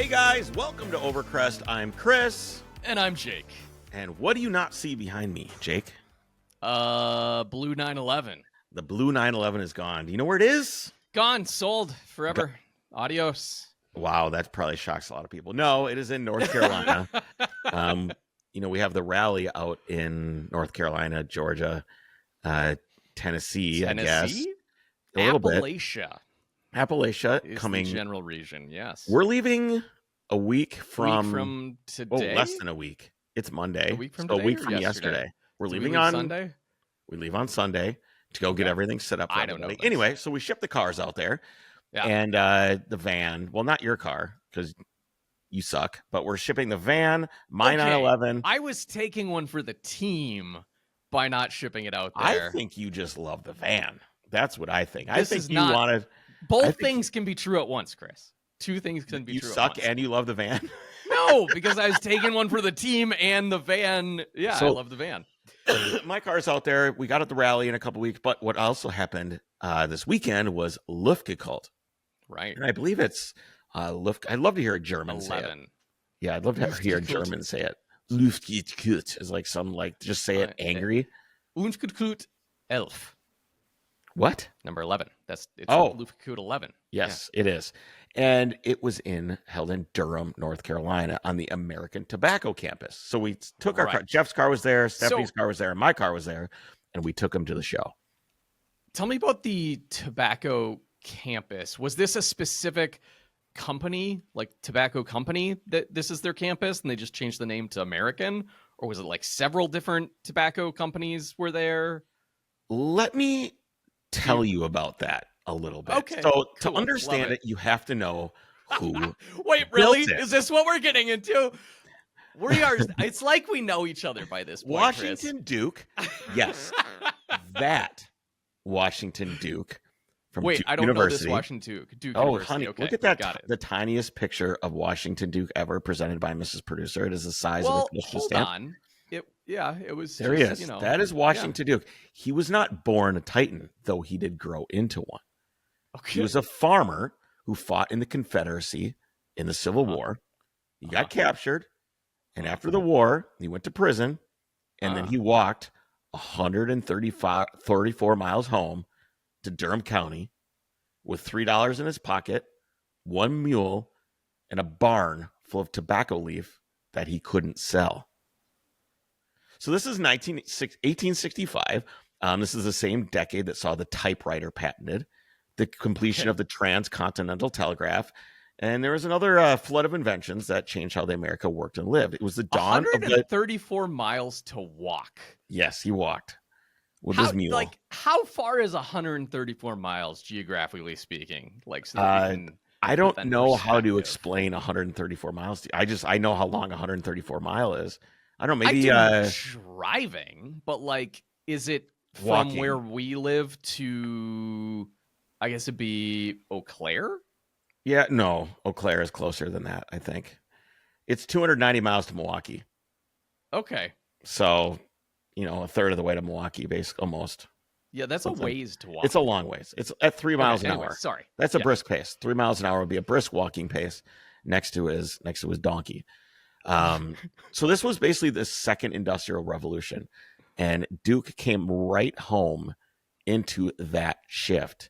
Hey guys, welcome to Overcrest. I'm Chris. And I'm Jake. And what do you not see behind me, Jake? Blue 911. The blue 911 is gone. Do you know where it is? Gone, sold, forever. Adios. Wow, that probably shocks a lot of people. No, it is in North Carolina. We have the rally out in North Carolina, Georgia, Tennessee, I guess. A little Appalachia. bit. Appalachia Is coming. the general region, yes. We're leaving a week from today? less than a week. It's Monday. A week from so today a week or from yesterday. We're Do we leaving leave on Sunday. We leave on Sunday to go get everything set up for I don't know everybody. this. Anyway, so we ship the cars out there. Yeah. And the van, well, not your car because you suck, but we're shipping the van, my 911. I was taking one for the team by not shipping it out there. I think you just love the van. That's what I think. This I think is you not- wanted. Both things can be true at once, Chris. Two things can be You true suck at once. and you love the van. No, because I was taking one for the team and the van. Yeah, So- I love the van. My car's out there. We got at the rally in a couple weeks. But what also happened this weekend was Luftgekühlt. Right. And I believe it's Luft. I'd love to hear a German say it. 11. Yeah, I'd love to hear a German say it. Luftgekühlt is like some just say it angry. Luftgekühlt 11. What? Number 11. It's Luftgekühlt 11. Yes, it is. And it was held in Durham, North Carolina on the American Tobacco campus. So we took our car. Jeff's car was there, Stephanie's car was there, and my car was there, and we took them to the show. Tell me about the tobacco campus. Was this a specific company, like tobacco company, that this is their campus and they just changed the name to American? Or was it like several different tobacco companies were there? Let me tell you about that a little bit. Okay, So to cool. understand Love it, you have to know who. Wait, really? built it. Is this what we're getting into? We are. It's like we know each other by this point, Washington Duke. Yes, that Washington Duke from Wait, Duke I don't University. know this Washington Duke Oh, University. honey, Okay, look at that. got it. The tiniest picture of Washington Duke ever presented by Mrs. Producer. It is the size of a postage hold stamp. on. It was. There just, he is. That is Washington Duke. He was not born a Titan, though he did grow into one. Okay. He was a farmer who fought in the Confederacy in the Civil War. He got captured, and after the war, he went to prison, and then he walked 34 miles home to Durham County with $3 in his pocket, one mule, and a barn full of tobacco leaf that he couldn't sell. So this is 1865. This is the same decade that saw the typewriter patented, the completion of the transcontinental telegraph, and there was another flood of inventions that changed how the America worked and lived. It was the dawn of the 134 miles to walk. Yes, he walked with his mule. Like, how far is 134 miles geographically speaking? Like, so that we can I don't know how to perspective. explain 134 miles. I know how long 134 mile is. I don't know, maybe driving, but like, is it Walking. from where we live to, I guess it'd be Eau Claire? Yeah, no, Eau Claire is closer than that, I think. It's 290 miles to Milwaukee. Okay. So, a third of the way to Milwaukee, basically, almost. Yeah, that's Something. a ways to walk. It's a long ways. It's at 3 miles an anyway, hour. Sorry. That's a brisk pace. 3 miles an hour would be a brisk walking pace next to his donkey. So this was basically the second industrial revolution, and Duke came right home into that shift.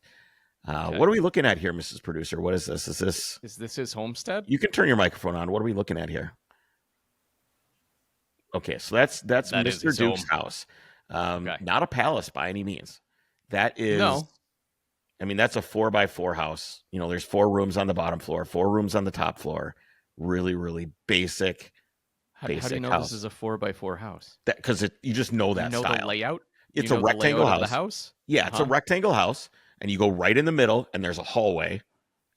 What are we looking at here, Mrs. Producer? What is this? Is this his homestead? You can turn your microphone on. What are we looking at here? Okay, so that's That is Mr. his Duke's home. house. Not a palace by any means. That is, No. I mean, that's a 4x4 house. There's 4 rooms on the bottom floor, 4 rooms on the top floor. Really, really basic. How do you know house. this is a 4x4 house? Because you just know that you know style. the layout? It's You a know the rectangle layout of house. the house? Yeah, it's a rectangle house, and you go right in the middle, and there's a hallway,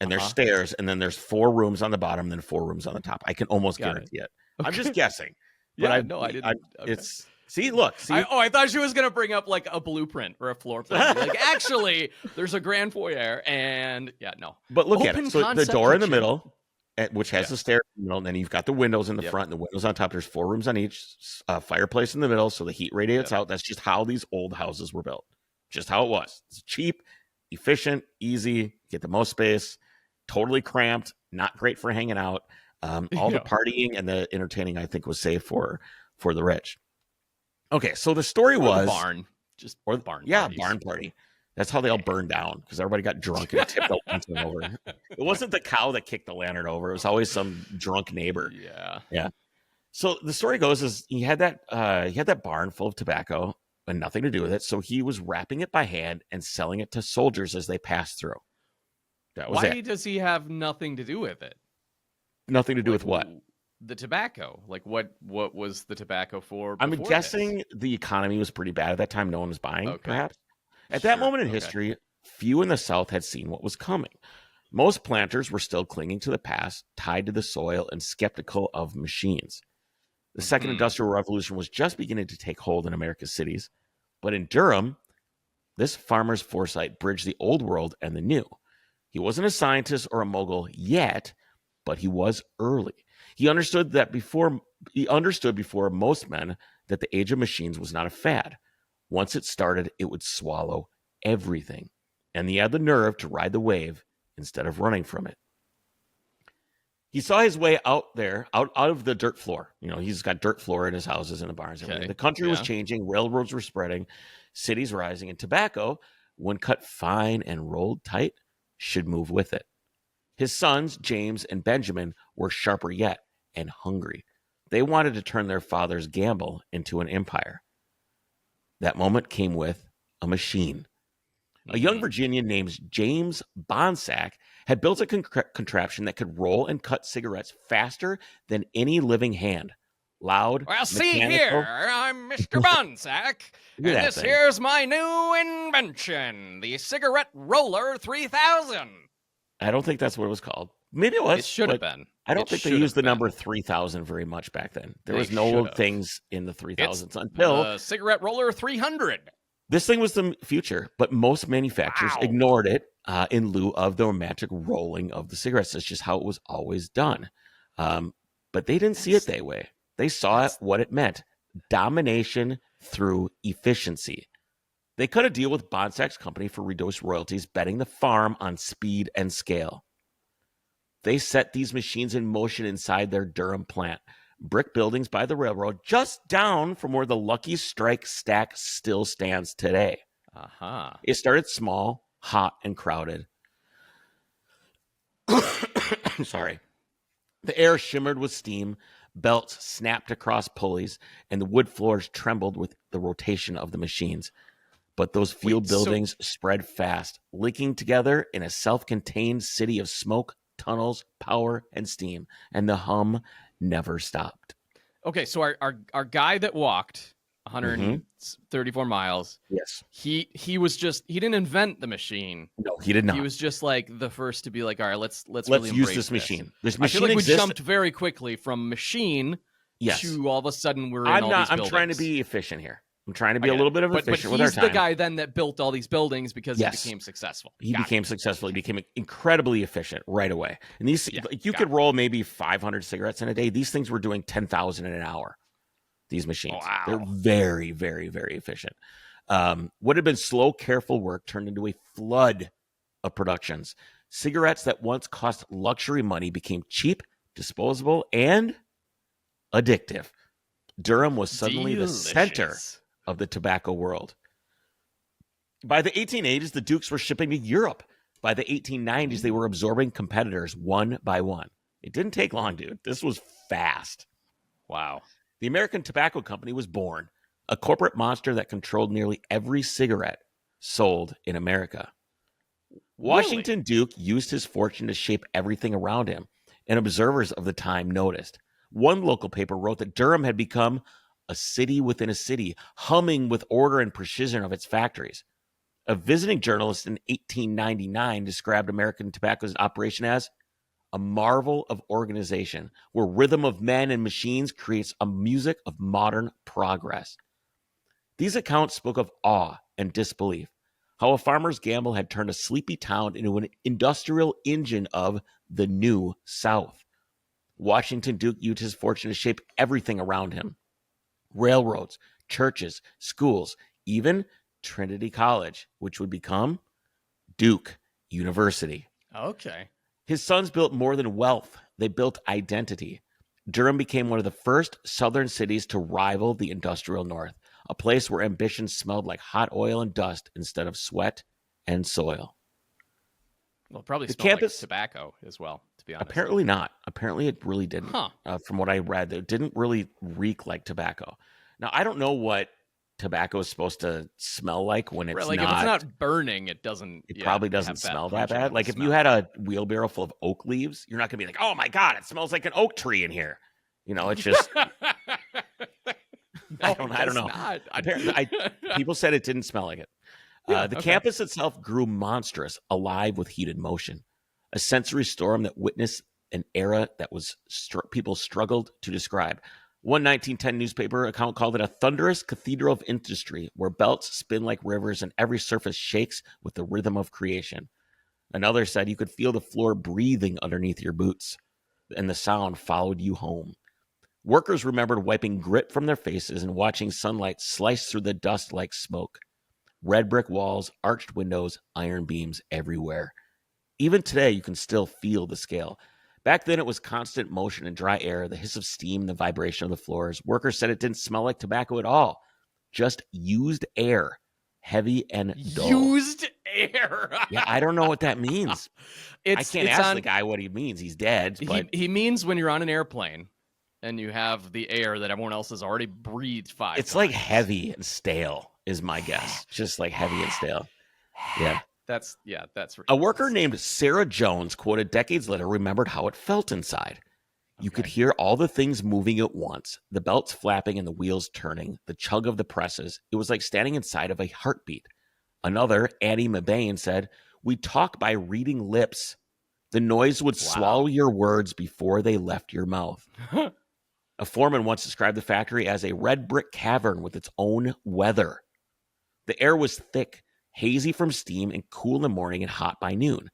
and there's stairs, and then there's 4 rooms on the bottom, and then 4 rooms on the top. I can almost guarantee it. I'm just guessing. But I didn't. It's see, look, see. I thought she was gonna bring up like a blueprint or a floor plan. Like, actually, there's a grand foyer, and no. But look at Open it. So the concept door in the kitchen. middle, which has the stairs in the middle, and then you've got the windows in the front, and the windows on top. There's 4 rooms on each, fireplace in the middle, so the heat radiates out. That's just how these old houses were built. Just how it was. It's cheap, efficient, easy, get the most space. Totally cramped, not great for hanging out. All the partying and the entertaining, I think, was saved for the rich. Okay, so the story was the barn, barn, barn party. That's how they all burned down because everybody got drunk and tipped the lantern over. It wasn't the cow that kicked the lantern over; it was always some drunk neighbor. Yeah. So the story goes is he had that barn full of tobacco and nothing to do with it. So he was wrapping it by hand and selling it to soldiers as they passed through. That was Why does he have nothing to do with it? Nothing to do with what? The tobacco. Like what was the tobacco for? I'm guessing the economy was pretty bad at that time. No one was buying, perhaps. At that moment in history, few in the South had seen what was coming. Most planters were still clinging to the past, tied to the soil, and skeptical of machines. The Second Industrial Revolution was just beginning to take hold in America's cities. But in Durham, this farmer's foresight bridged the old world and the new. He wasn't a scientist or a mogul yet, but he was early. He understood before most men that the age of machines was not a fad. Once it started, it would swallow everything. And he had the nerve to ride the wave instead of running from it. He saw his way out of the dirt floor. He's got dirt floor in his houses and the barns. The country was changing. Railroads were spreading. Cities rising. And tobacco, when cut fine and rolled tight, should move with it. His sons, James and Benjamin, were sharper yet and hungry. They wanted to turn their father's gamble into an empire. That moment came with a machine. A young Virginian named James Bonsack had built a contraption that could roll and cut cigarettes faster than any living hand. Loud, well, see here, I'm Mr. Bonsack, and this here's my new invention, the Cigarette Roller 3000. I don't think that's what it was called. Maybe it was. It should have been. I don't think they used the number 3000 very much back then. There was no things in the 3000s until the Cigarette Roller 300. This thing was the future, but most manufacturers ignored it in lieu of the romantic rolling of the cigarettes. That's just how it was always done. But they didn't see it that way. They saw what it meant. Domination through efficiency. They cut a deal with Bonsack's company for reduced royalties, betting the farm on speed and scale. They set these machines in motion inside their Durham plant. Brick buildings by the railroad, just down from where the Lucky Strike stack still stands today. It started small, hot, and crowded. Sorry. The air shimmered with steam, belts snapped across pulleys, and the wood floors trembled with the rotation of the machines. But those field buildings spread fast, linking together in a self-contained city of smoke, tunnels, power, and steam, and the hum never stopped. Okay, so our guy that walked 134 miles. Yes. He didn't invent the machine. No, he did not. He was just like the first to be like, all right, let's really use this machine. This machine I feel like exists. we jumped very quickly from machine to all of a sudden we're in all these buildings. I'm trying to be efficient here. I'm trying to be a little bit of efficient with our time. But he's the guy then that built all these buildings because he became successful. He became successful. He became incredibly efficient right away. And these, you could roll maybe 500 cigarettes in a day. These things were doing 10,000 in an hour. These machines, they're very, very, very efficient. What had been slow, careful work turned into a flood of productions. Cigarettes that once cost luxury money became cheap, disposable, and addictive. Durham was suddenly the center of the tobacco world. By the 1880s, the Dukes were shipping to Europe. By the 1890s, they were absorbing competitors one by one. It didn't take long, dude. This was fast. Wow. The American Tobacco Company was born, a corporate monster that controlled nearly every cigarette sold in America. Washington Duke used his fortune to shape everything around him, and observers of the time noticed. One local paper wrote that Durham had become a city within a city, humming with order and precision of its factories. A visiting journalist in 1899 described American Tobacco's operation as a marvel of organization, where rhythm of men and machines creates a music of modern progress. These accounts spoke of awe and disbelief, how a farmer's gamble had turned a sleepy town into an industrial engine of the new South. Washington Duke used his fortune to shape everything around him. Railroads, churches, schools, even Trinity College, which would become Duke University. Okay. His sons built more than wealth, they built identity. Durham became one of the first southern cities to rival the industrial north, a place where ambition smelled like hot oil and dust instead of sweat and soil. Well, it probably The smelled like campus, tobacco as well, to be honest. apparently not. Apparently it really didn't. Huh. From what I read, it didn't really reek like tobacco. Now, I don't know what tobacco is supposed to smell like when it's Like not. if it's not burning, it doesn't. It probably doesn't have smell that bad. pungent Like if you smell. had a wheelbarrow full of oak leaves, you're not gonna be like, "Oh my god, it smells like an oak tree in here." You know, it's just. I don't know. Apparently, people said it didn't smell like it. The campus itself grew monstrous, alive with heated motion, a sensory storm that witnessed an era that was people struggled to describe. One 1910 newspaper account called it a thunderous cathedral of industry where belts spin like rivers and every surface shakes with the rhythm of creation. Another said you could feel the floor breathing underneath your boots, and the sound followed you home. Workers remembered wiping grit from their faces and watching sunlight slice through the dust like smoke. Red brick walls, arched windows, iron beams everywhere. Even today, you can still feel the scale. Back then, it was constant motion and dry air, the hiss of steam, the vibration of the floors. Workers said it didn't smell like tobacco at all. Just used air, heavy and dull. Used air. Yeah, I don't know what that means. I can't ask the guy what he means. He's dead. But he means when you're on an airplane and you have the air that everyone else has already breathed 5 times. It's like heavy and stale is my guess. Just like heavy and stale. Yeah. That's a worker named Sarah Jones, quoted decades later, remembered how it felt inside. You could hear all the things moving at once, the belts flapping and the wheels turning, the chug of the presses. It was like standing inside of a heartbeat. Another, Annie Mabane, said, "We talk by reading lips. The noise would swallow your words before they left your mouth." A foreman once described the factory as a red brick cavern with its own weather. The air was thick, hazy from steam, and cool in the morning and hot by noon.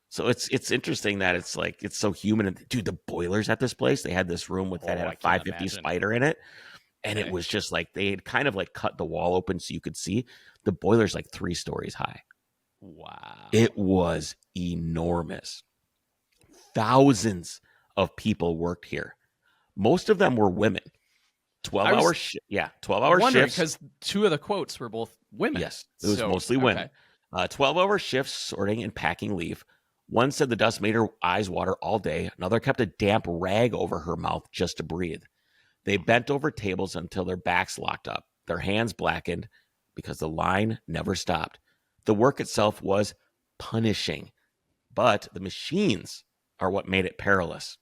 So it's interesting that it's like it's so humid. And dude, the boilers at this place, they had this room that had a 550 Spider in it, and it was just like they had kind of like cut the wall open so you could see. The boiler's like 3 stories high. Wow. It was enormous. Thousands of people worked here. Most of them were women. 12-hour 12-hour shifts. Because 2 of the quotes were both women. Yes, it was mostly women. 12-hour shifts sorting and packing leave. One said the dust made her eyes water all day. Another kept a damp rag over her mouth just to breathe. They bent over tables until their backs locked up, their hands blackened because the line never stopped. The work itself was punishing, but the machines are what made it perilous.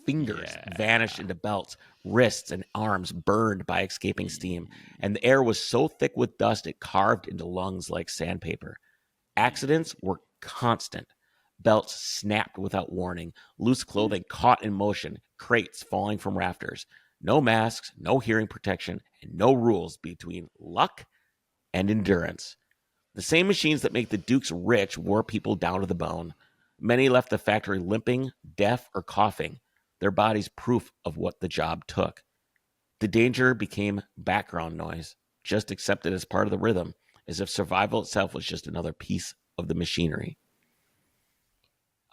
Fingers vanished into belts, wrists and arms burned by escaping steam, and the air was so thick with dust it carved into lungs like sandpaper. Accidents were constant. Belts snapped without warning, loose clothing caught in motion, crates falling from rafters. No masks, no hearing protection, and no rules between luck and endurance. The same machines that make the Dukes rich wore people down to the bone. Many left the factory limping, deaf, or coughing, their bodies proof of what the job took. The danger became background noise, just accepted as part of the rhythm, as if survival itself was just another piece of the machinery.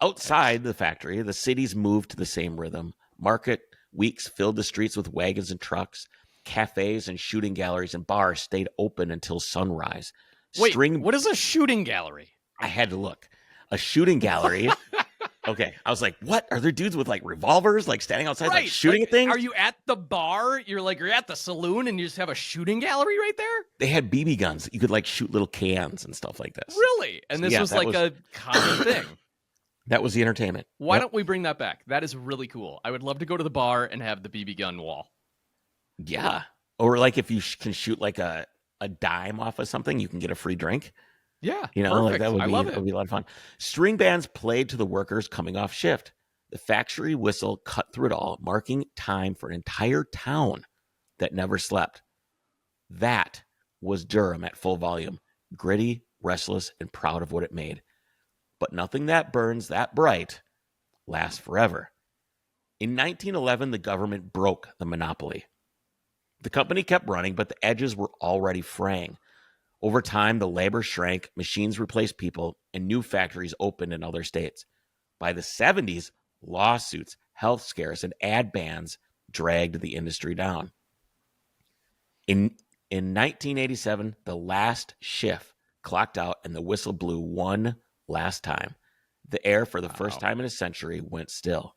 Outside the factory, the cities moved to the same rhythm. Market weeks filled the streets with wagons and trucks. Cafes and shooting galleries and bars stayed open until sunrise. Wait, what is a shooting gallery? I had to look. A shooting gallery. Okay, I was like, what? Are there dudes with like revolvers like standing outside like shooting at things? Are you at the bar? You're at the saloon and you just have a shooting gallery right there? They had BB guns that you could like shoot little cans and stuff like this. Really? And this was like a common thing. That was the entertainment. Why don't we bring that back? That is really cool. I would love to go to the bar and have the BB gun wall. Yeah. Or like if you can shoot like a dime off of something, you can get a free drink. Yeah. You know, perfect. like that would it would be a lot of fun. String bands played to the workers coming off shift. The factory whistle cut through it all, marking time for an entire town that never slept. That was Durham at full volume. Gritty, restless, and proud of what it made. But nothing that burns that bright lasts forever. In 1911, the government broke the monopoly. The company kept running, but the edges were already fraying. Over time, the labor shrank, machines replaced people, and new factories opened in other states. By the 70s, lawsuits, health scares, and ad bans dragged the industry down. In 1987, the last shift clocked out and the whistle blew one last time. The air, for the first time in a century, went still.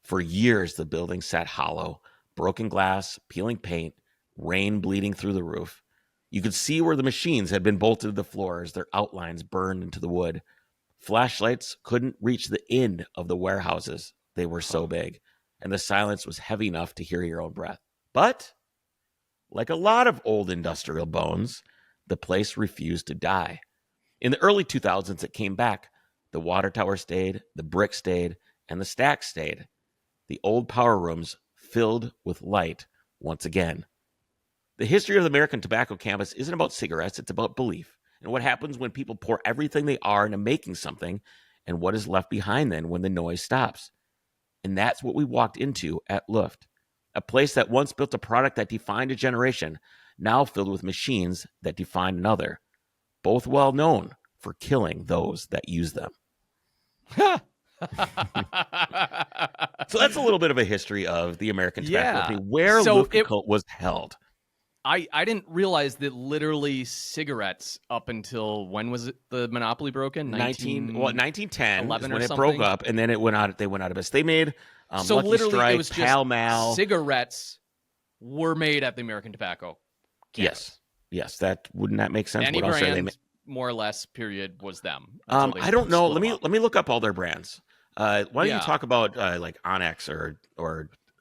For years, the building sat hollow, broken glass, peeling paint, rain bleeding through the roof. You could see where the machines had been bolted to the floor as their outlines burned into the wood. Flashlights couldn't reach the end of the warehouses. They were so big, and the silence was heavy enough to hear your own breath. But, like a lot of old industrial bones, the place refused to die. In the early 2000s, it came back. The water tower stayed, the brick stayed, and the stack stayed. The old power rooms filled with light once again. The history of the American tobacco campus isn't about cigarettes, it's about belief and what happens when people pour everything they are into making something and what is left behind then when the noise stops. And that's what we walked into at Luft, a place that once built a product that defined a generation, now filled with machines that define another, both well known for killing those that use them. So that's a little bit of a history of the American Tobacco Company, where Luftgekühlt was held. I didn't realize that literally cigarettes up until when was it the monopoly broken? 1910 is when it something? broke up, and then it went out. They went out of business. They made so Lucky literally Strike, it was just Pall Mall. Cigarettes were made at the American Tobacco campus. Yes, wouldn't that make sense? Any brand, more or less, period, was them. I don't know. Let me look up all their brands. Why don't you talk about like Onyx or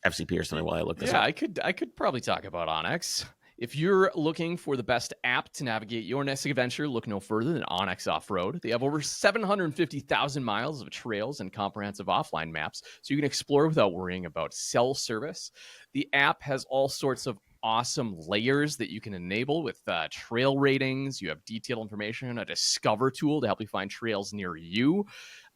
FCP or something while I look this up? Yeah, I could probably talk about Onyx. If you're looking for the best app to navigate your next adventure, look no further than Onyx Off-Road. They have over 750,000 miles of trails and comprehensive offline maps, so you can explore without worrying about cell service. The app has all sorts of awesome layers that you can enable with trail ratings. You have detailed information, a discover tool to help you find trails near you.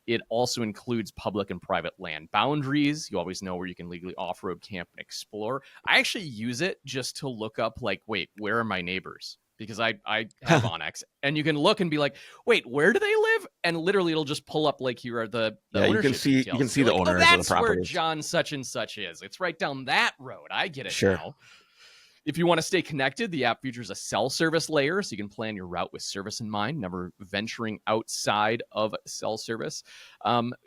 It also includes public and private land boundaries. You always know where you can legally off-road, camp, and explore. I actually use it just to look up, like, wait, where are my neighbors? Because I have Onyx, and you can look and be like, wait, where do they live? And literally, it'll just pull up like here are the ownership details. You can see the like, owners that's of the properties. where John such and such is. It's right down that road. I get it Sure. now. If you want to stay connected, the app features a cell service layer, so you can plan your route with service in mind, never venturing outside of cell service.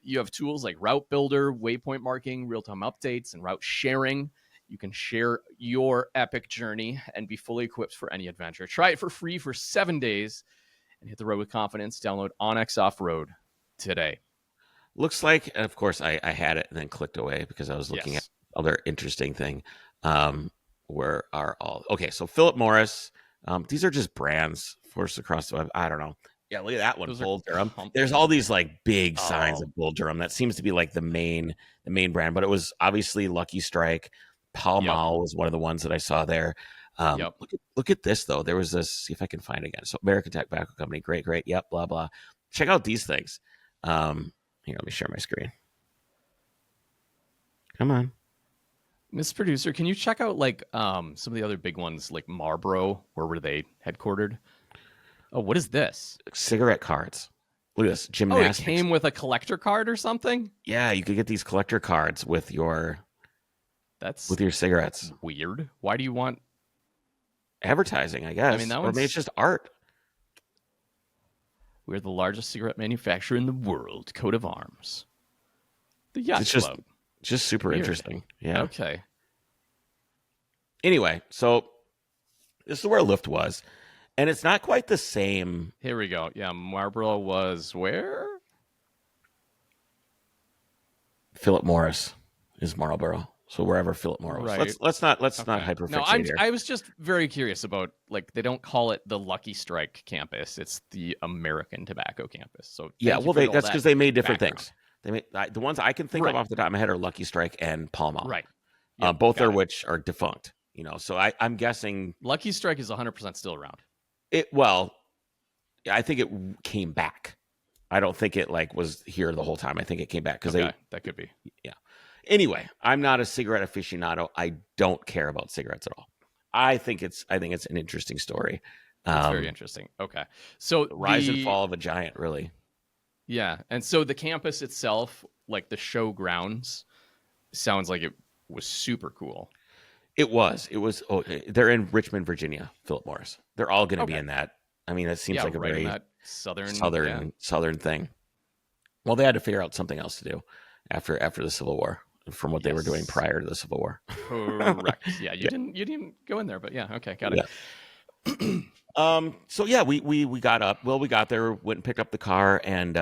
You have tools like Route Builder, waypoint marking, real-time updates, and route sharing. You can share your epic journey and be fully equipped for any adventure. Try it for free for 7 days and hit the road with confidence. Download Onyx Off-Road today. Looks like, and of course, I had it and then clicked away because I was looking at other interesting thing. Where are all okay? So Philip Morris, these are just brands forced across the web. I don't know. Yeah, look at that one, Bull Durham. There's all these like big signs of Bull Durham. That seems to be like the main brand, but it was obviously Lucky Strike. Pall Mall was one of the ones that I saw there. Look at this though. There was this. See if I can find it again. So American Tobacco Company, great. Yep, blah blah. Check out these things. Here, let me share my screen. Come on. Miss Producer, can you check out like some of the other big ones like Marlboro? Where were they headquartered? Oh, what is this? Cigarette cards. Look at this. Gymnastics. Oh, it came with a collector card or something? Yeah, you could get these collector cards with your cigarettes. Weird. Why do you want advertising, I guess? I mean, or maybe it's just art. We're the largest cigarette manufacturer in the world. Coat of arms. The Yacht Club. Just super interesting. Yeah. Okay. Anyway, so this is where Luft was. And it's not quite the same. Here we go. Yeah, Marlboro was where? Philip Morris is Marlboro. So wherever Philip Morris was. Right. Let's not hyperfixate here. I was just very curious about, like, they don't call it the Lucky Strike campus. It's the American Tobacco campus. So yeah, well, that's because they made different things. They made the ones I can think of off the top of my head are Lucky Strike and Pall Mall. Right. Both of which are defunct. You know, so I'm guessing Lucky Strike is 100% still around. I think it came back. I don't think it like was here the whole time. I think it came back because that could be. Yeah. Anyway, I'm not a cigarette aficionado. I don't care about cigarettes at all. I think it's an interesting story. It's very interesting. Okay. So the rise and fall of a giant, really. Yeah. And so the campus itself, like the show grounds sounds like it was super cool. It was. Oh, they're in Richmond, Virginia, Philip Morris. They're all going to be Okay. in that. I mean, it seems like a right in very that southern southern thing. Well, they had to figure out something else to do after the Civil War from what they were doing prior to the Civil War. Correct. Yeah, you didn't go in there, but yeah, okay, got it. Yeah. So yeah, we got up. Well, we got there, went and picked up the car, and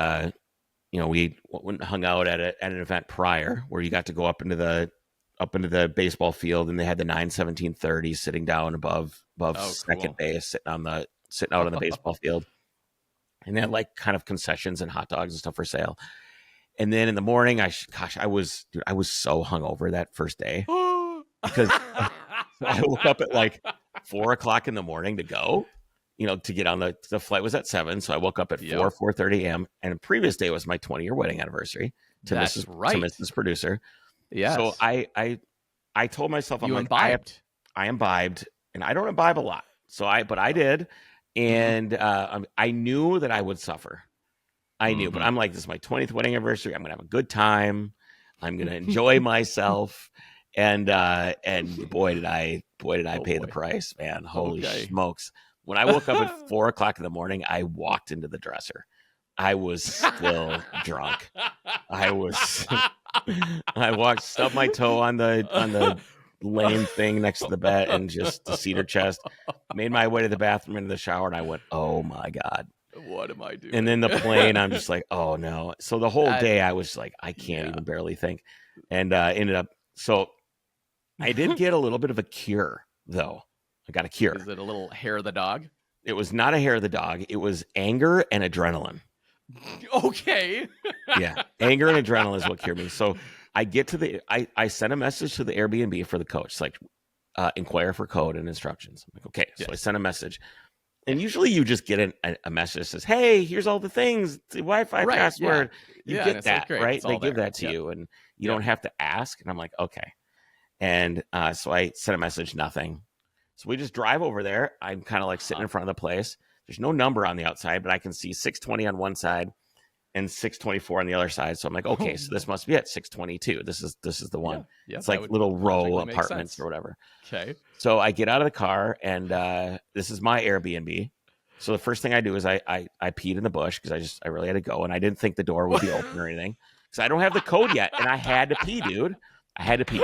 we went and hung out at an event prior where you got to go up into the baseball field, and they had the 9/17/30 sitting down above second base, sitting out on the baseball field, and they had like kind of concessions and hot dogs and stuff for sale. And then in the morning, I was so hungover that first day because I woke up at like 4:00 in the morning to go, to get on the flight was at 7. So I woke up at 4:30 a.m. And the previous day was my 20-year wedding anniversary to Mrs. Producer. Yeah. So I told myself, I'm imbibed. I imbibed, and I don't imbibe a lot. But I did. And I knew that I would suffer. I knew, but I'm like, this is my 20th wedding anniversary. I'm going to have a good time. I'm going to enjoy myself. And boy, did I pay the price, man. Holy smokes. When I woke up at 4:00 in the morning, I walked into the dresser. I was still drunk. I stubbed my toe on the lane thing next to the bed and just the cedar chest, made my way to the bathroom, into the shower, and I went, oh my God. What am I doing? And then the plane, I'm just like, oh no. So the whole day I was like, I can't even barely think. And ended up, so I did get a little bit of a cure though. I got a cure. Is it a little hair of the dog? It was not a hair of the dog. It was anger and adrenaline. Okay. Yeah. Anger and adrenaline is what cured me. So I get to I sent a message to the Airbnb for the coach, like inquire for code and instructions. I'm like, okay. So I sent a message. And usually you just get a message that says, hey, here's all the things, the Wi-Fi password. You get that, like, right? They give that to you, and you don't have to ask. And I'm like, okay. And so I sent a message, nothing. So we just drive over there. I'm kind of like sitting in front of the place. There's no number on the outside, but I can see 620 on one side and 624 on the other side. So I'm like, okay, so this must be it, 622. This is the one. Yeah, it's like little row apartments or whatever. Okay. So I get out of the car, and this is my Airbnb. So the first thing I do is I peed in the bush because I really had to go, and I didn't think the door would be open or anything because I don't have the code yet, and I had to pee, dude. I had to pee.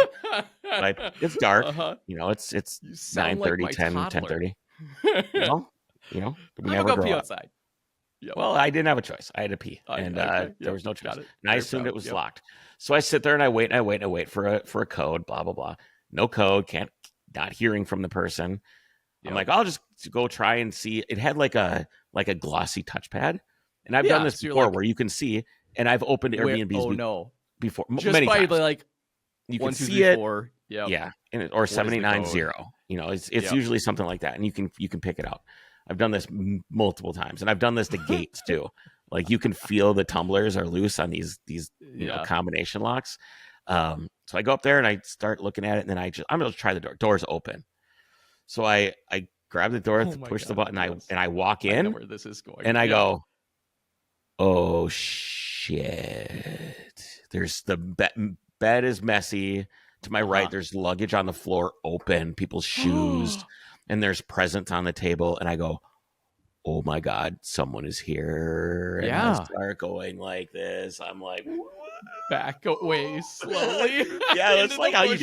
But it's dark. It's 9:30, like 10:30. We never go outside. Yep. Well, I didn't have a choice. I had to pee, and there was no choice. And I assumed it was locked. So I sit there and I wait for a code. Blah blah blah. No code. Not hearing from the person. Yep. I'm like, I'll just go try and see. It had like a glossy touchpad, and I've done this before where you can see. And I've opened Airbnbs before just many by times. Like you 1, can 2, see 3, it. 4. Yeah, or 790. It's usually something like that, and you can pick it out. I've done this multiple times, and I've done this to gates too. Like you can feel the tumblers are loose on these combination locks. So I go up there and I start looking at it, and then I'm going to try the door. Door's open. So I grab the door, push the button, and I walk in. I know where this is going. And I go, oh shit! There's the bed is messy. To my right, there's luggage on the floor, open, people's shoes, and there's presents on the table. And I go, oh my God, someone is here. And I start going like this. I'm like, back away slowly. Yeah, it's like how this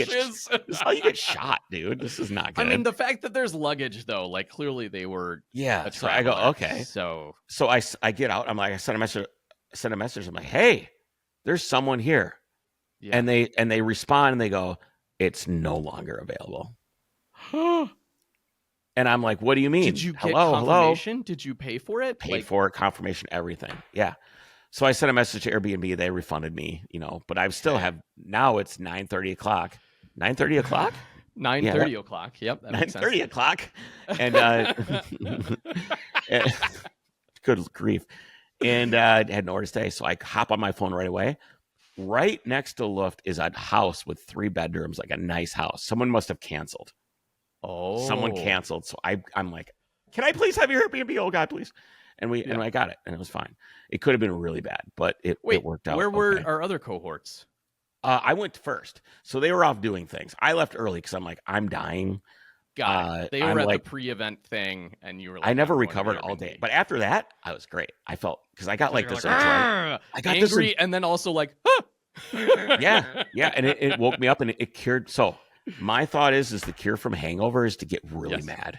is how you get shot, dude. This is not good. I mean, the fact that there's luggage though, like clearly they were. Yeah. So I go, okay. So I get out. I'm like, I send a message. I'm like, hey, there's someone here. Yeah. And they respond and they go, it's no longer available. And I'm like, what do you mean? Did you get confirmation? Did you pay for it? Paid for it, confirmation, everything. Yeah. So I sent a message to Airbnb. They refunded me, but I still have, now it's 9:30 o'clock. 9:30 o'clock? 9:30 o'clock. Yep. 9:30 o'clock. And good grief. And I had nowhere to stay. So I hop on my phone right away. Right next to Luft is a house with 3 bedrooms, like a nice house. Someone must have canceled. Oh. Someone canceled. So I'm like, can I please have your Airbnb? Oh, God, please. and I got it, and it was fine. It could have been really bad, but it worked out. Where were okay. our other cohorts? I went first, so they were off doing things. I left early because I'm like, I'm dying. Got it. They were at like, the pre-event thing, and you were like, I never recovered all day, but after that, I was great. I felt because I got like this. I got angry, and then also like, yeah, and it woke me up, and it cured. So my thought is the cure from hangover is to get really mad,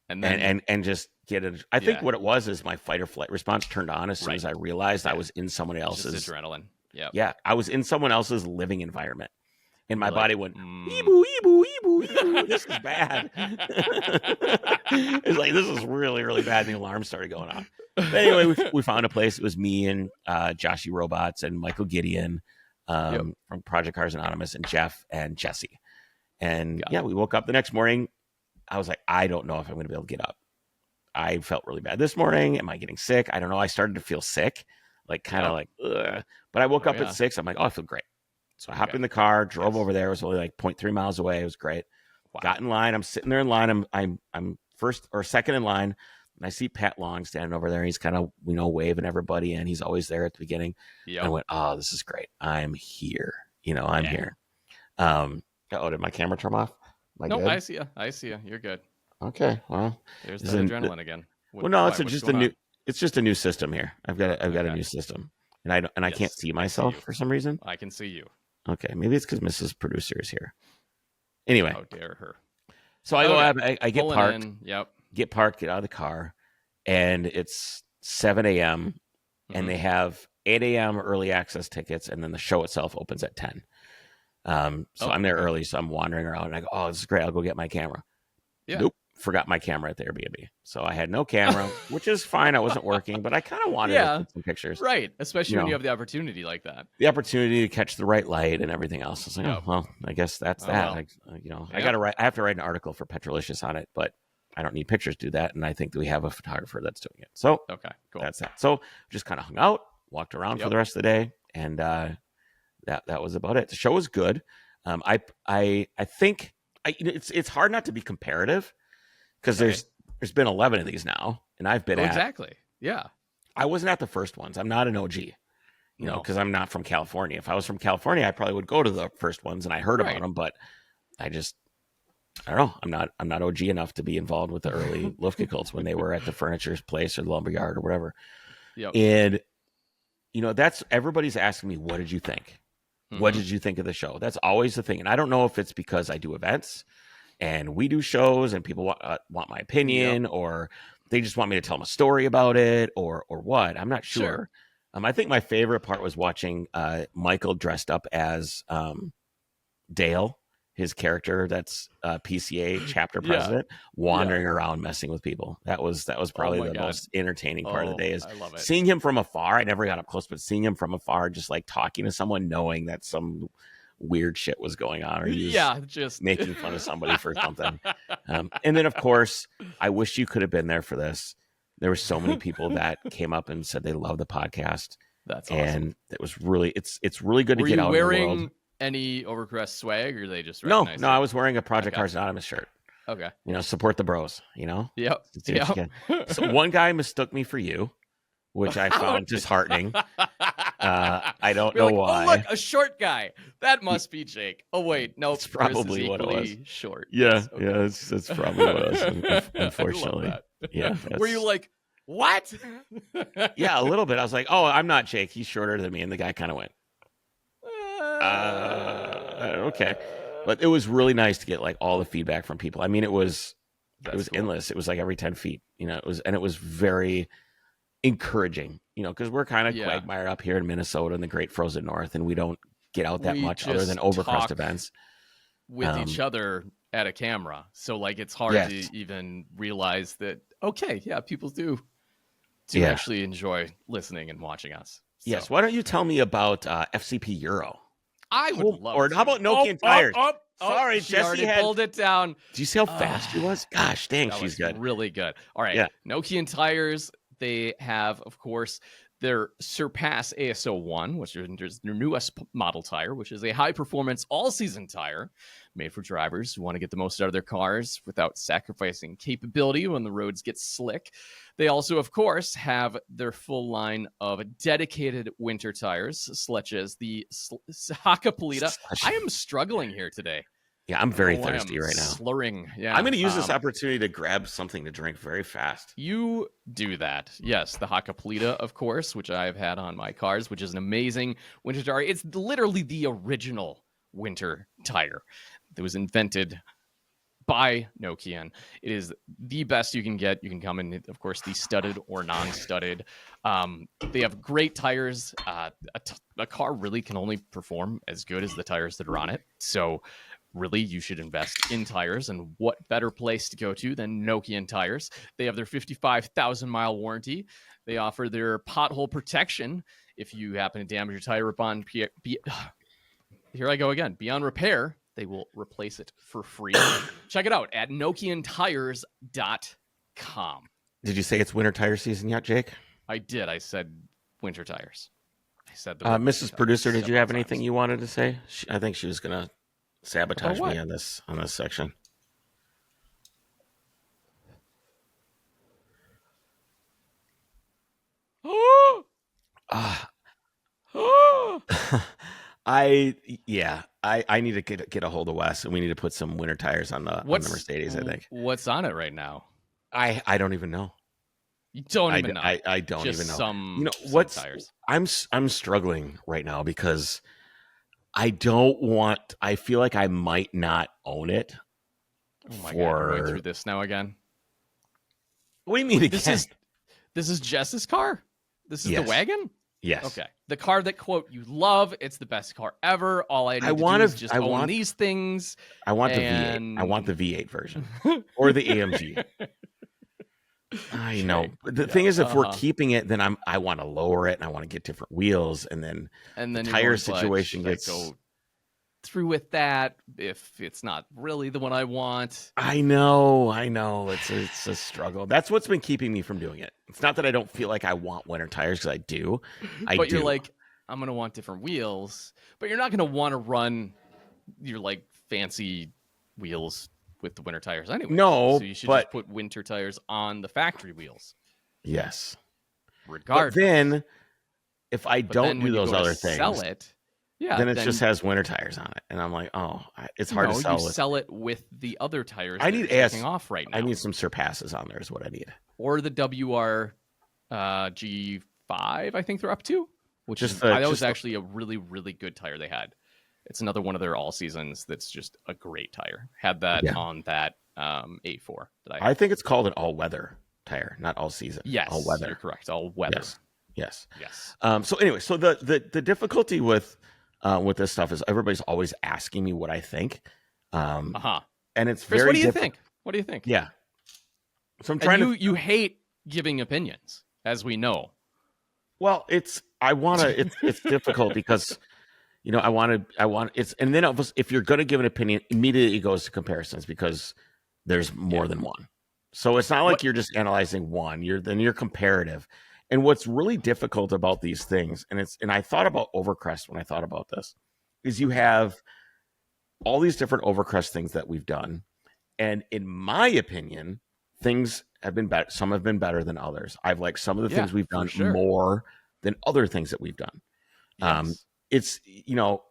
and then and just get it. I think what it was is my fight or flight response turned on as soon as I realized I was in someone else's adrenaline. Yeah, I was in someone else's living environment. And my body went, eeboo, eeboo, eeboo, eeboo. This is bad. It's like, this is really, really bad. And the alarm started going off. But anyway, we found a place. It was me and Joshy Robots and Michael Gideon from Project Cars Anonymous and Jeff and Jesse. And we woke up the next morning. I was like, I don't know if I'm going to be able to get up. I felt really bad this morning. Am I getting sick? I don't know. I started to feel sick, like kind of like, ugh. But I woke up at 6. I'm like, oh, I feel great. So I hopped in the car, drove over there. It was only like 0.3 miles away. It was great. Wow. Got in line. I'm sitting there in line. I'm first or second in line. And I see Pat Long standing over there. He's kind of, waving everybody in. He's always there at the beginning. Yep. I went, oh, this is great. I'm here. I'm here. Did my camera turn off? No, I see you. You're good. Okay. Well, there's the adrenaline again. It's just a new system here. I've got a new system. And I can't see myself for some reason. I can see you. Okay, maybe it's because Mrs. Producer is here. Anyway, how dare her? So I go out. I get Pulling parked. Get parked. Get out of the car, and it's 7 a.m. and they have 8 a.m. early access tickets, and then the show itself opens at 10. So I'm there early, so I'm wandering around, and I go, "Oh, this is great! I'll go get my camera." Yeah. Nope. Forgot my camera at the Airbnb. So I had no camera, which is fine. I wasn't working, but I kind of wanted to take some pictures. Right. Especially when you have the opportunity like that. The opportunity to catch the right light and everything else. I was like, oh, well, I guess that's that. Well. I have to write an article for Petrolicious on it, but I don't need pictures to do that. And I think that we have a photographer that's doing it. So cool. That's that. So just kind of hung out, walked around for the rest of the day. And that was about it. The show was good. I think it's hard not to be comparative. Because there's been 11 of these now, and I've been exactly. Yeah. I wasn't at the first ones. I'm not an OG, because I'm not from California. If I was from California, I probably would go to the first ones, and I heard about them, but I don't know. I'm not OG enough to be involved with the early Luftgekühlts when they were at the furniture place or the lumberyard or whatever. Yep. And that's everybody's asking me, what did you think? Mm-hmm. What did you think of the show? That's always the thing, and I don't know if it's because I do events. And we do shows and people want my opinion or they just want me to tell them a story about it or what. I'm not sure. I think my favorite part was watching Michael dressed up as Dale, his character that's PCA chapter president, wandering around messing with people. That was probably the most entertaining part of the day is seeing him from afar. I never got up close, but seeing him from afar, just like talking to someone, knowing that some weird shit was going on or just making fun of somebody for something. And then of course I wish you could have been there for this. There were so many people that came up and said they love the podcast. That's awesome. And it was really it's really good to get out in the world. Wearing any Overcrest swag or they just no I was wearing a Project Cars Anonymous shirt. Okay. Support the bros, Yep. So one guy mistook me for you, which I found disheartening. I don't know why. Oh, look, a short guy. That must be Jake. Oh, wait. No, it's probably what it was. Short. Yeah, that's probably what it was, unfortunately. Yeah. Were you like, what? Yeah, a little bit. I was like, oh, I'm not Jake. He's shorter than me. And the guy kind of went, okay. But it was really nice to get like all the feedback from people. I mean, it was cool. Endless. It was like every 10 feet, it was very encouraging, because we're kind of quagmire up here in Minnesota in the Great Frozen North, and we don't get out that much other than Overcrest events with each other at a camera. So like it's hard to even realize that people do actually enjoy listening and watching us. So. Yes. Why don't you tell me about FCP Euro? I would love. Or how about Nokian tires? Sorry, she already pulled it down. Do you see how fast she was? Gosh, dang, she's good. Really good. All right, Nokian tires. They have, of course, their Surpass ASO1, which is their newest model tire, which is a high-performance all-season tire made for drivers who want to get the most out of their cars without sacrificing capability when the roads get slick. They also, of course, have their full line of dedicated winter tires, such as the Hakkapeliitta. I am struggling here today. Yeah, I'm very thirsty right now. Slurring. Yeah, I'm going to use this opportunity to grab something to drink very fast. You do that. Yes, the Hakkapeliitta, of course, which I've had on my cars, which is an amazing winter tire. It's literally the original winter tire that was invented by Nokian. It is the best you can get. You can come in, of course, the studded or non-studded. They have great tires. A car really can only perform as good as the tires that are on it. So really, you should invest in tires, and what better place to go to than Nokian Tires? They have their 55,000-mile warranty. They offer their pothole protection if you happen to damage your tire upon here I go again. Beyond repair, they will replace it for free. Check it out at nokiantires.com. Did you say it's winter tire season yet, Jake? I did. I said winter tires. I said Mrs. Producer, did you have anything you wanted to say? I think she was going to sabotage me on this section. I need to get a hold of Wes, and we need to put some winter tires on the Mercedes. I think. What's on it right now? I don't even know. You don't even know. I don't Just even know. Some tires. I'm struggling right now because I feel like I might not own it. Oh my God, we're going through this now again. What do you mean again? This is Jess's car? This is the wagon? Yes. Okay. The car that, quote, you love. It's the best car ever. All I need to do is just own these things. I want the V8. I want the V8 version. Or the AMG. I know. The thing is, if we're keeping it, then I want to lower it, and I want to get different wheels, and then the tire situation gets go through with that if it's not really the one I want. I know. It's a struggle. That's what's been keeping me from doing it. It's not that I don't feel like I want winter tires, because I do. But you're like, I'm gonna want different wheels, but you're not gonna want to run your like fancy wheels with the winter tires anyway. No, so you should just put winter tires on the factory wheels. Yes. Regardless. But then, if I don't do those other things, sell it. Yeah. Then it just has winter tires on it, and I'm like, oh, it's hard to sell. You sell it with the other tires. I need taking off right now. I need some Surpasses on there. Is what I need. Or the WR G5, I think they're up to. Which that was actually a really, really good tire they had. It's another one of their all seasons that's just a great tire. Had that on that A4 that I think it's called an all weather tire, not all season. Yes, all weather. You're correct. All weather. Yes. So anyway, so the difficulty with this stuff is everybody's always asking me what I think. And it's Chris, very. What do you think? What do you think? Yeah. So I'm trying you hate giving opinions, as we know. Well, it's difficult because, I want and then if you're going to give an opinion, immediately it goes to comparisons because there's more than one. So it's not like you're just analyzing one. You're comparative. And what's really difficult about these things, and I thought about Overcrest when I thought about this, is you have all these different Overcrest things that we've done, and in my opinion, things have been better. Some have been better than others. I've liked some of the things we've done more than other things that we've done. Yes. It's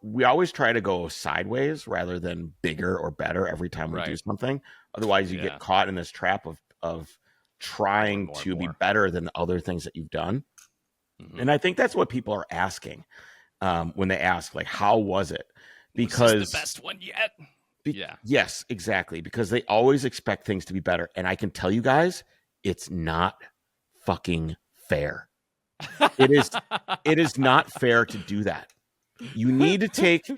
we always try to go sideways rather than bigger or better every time we do something. Otherwise, you get caught in this trap of trying to be better than other things that you've done. Mm-hmm. And I think that's what people are asking when they ask, like, how was it? Because this is the best one yet. Yes, exactly. Because they always expect things to be better. And I can tell you guys, it's not fucking fair. It is not fair to do that. You need to take